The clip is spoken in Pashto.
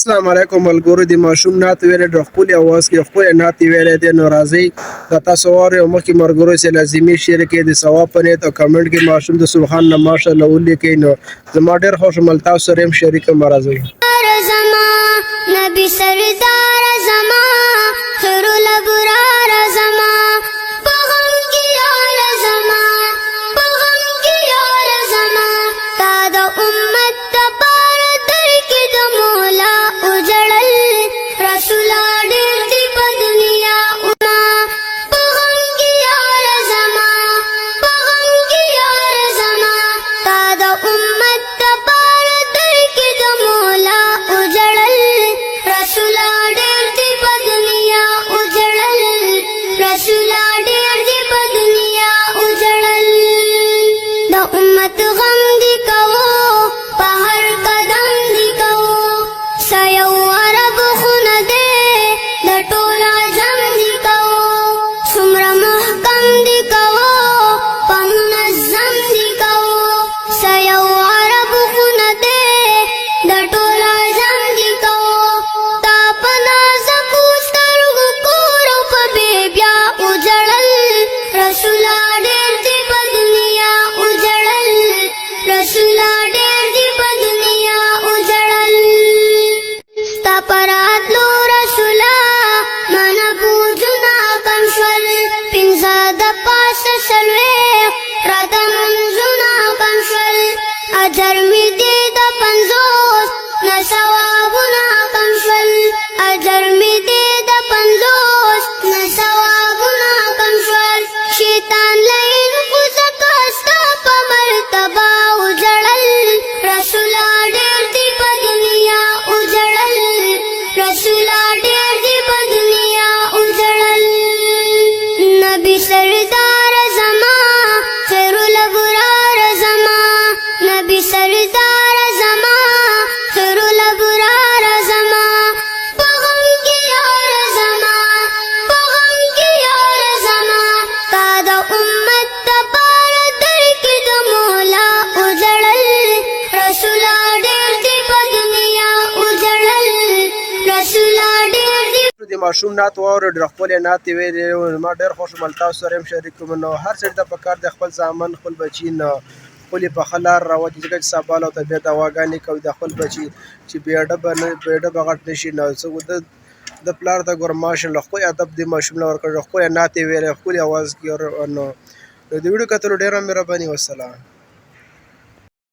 السلام علیکم ملګرو د ماشوم نعت ویلې د ښکلي اواز کې ښکلي نعت ویلی دی نو راځئ د تاسو واورئ او مخکې ملګرو چې لازمي شعر کې د ثواب په نیت او کمنټ کې ماشوم د سبحان الله ماشاءالله ولیکئ نو زما ډېر خوښ یم تاسو سره هم شریکم راځئ نبی سردار زما خیر الابرار زما پغم کی یار زما پغم کی یار زما تا د امت تپار در کی د مولا اجړل رسول ډیر دی په دنیا ما پغم کی یار زما پغم کی یار زما تا د امت تپار در کی د مولا اجړل رسول ډیر دی په دنیا اجړل رسول ډیر دی په دنیا اجړل د امت غم دی کو په هر قدم دی کو سایو عرب خون دے د ټول اعظم دی کو څومره محکم دی کو په منظم دی کو سایو عرب خون دے د ټول اعظم دی کو تا پنا زکو سترګو کور په بیا اجړل رسول ډیر دی په دنیا اجړل رسول ډیر دی په دنیا اجړل ستا پرات لو رسولا من پوجنا کنشل پنځه د پاس سلوي راته منځونه کنشل اجر می دې د پنځوس نه ثوابونه کنشل اجر می دې د پنځوس نه ثوابونه کنشل شیطان لئن کوزکا ستا په مرتبه اجړل رسول ډیر دی په دنیا اجړل رسول ډیر دی په دنیا اجړل نبی سردار زما خیر الابرار زما نبی سردار زما خیر الابرار زما پغم کی یار زما پغم کی یار زما تا د امت تپار در کی د مولا اجړل رسول ډیر دی په دنیا اجړل رسول ډیر دی د ماشوم نعت واورئ ډېر ښکلی نعت یې ویلی ما ډېر خوښ یم تاسو سره هم شریک کوم نو هر سړي ته پکار دی خپل زامن خپل بچي نه خپلې پخه لار راوځي ځکه چې سبا له ورته بیا دواګانې کوي د خپل بچي چې بې ډبه غټ نه شي نو څه د پلار ته ګوره ماشاءالله ښکلی ادب دی ماشوم له ورکړی ښکلی نعت یې ویلی ښکلي اواز کې نو د ویډیو کتلو ډېره مهرباني والسلام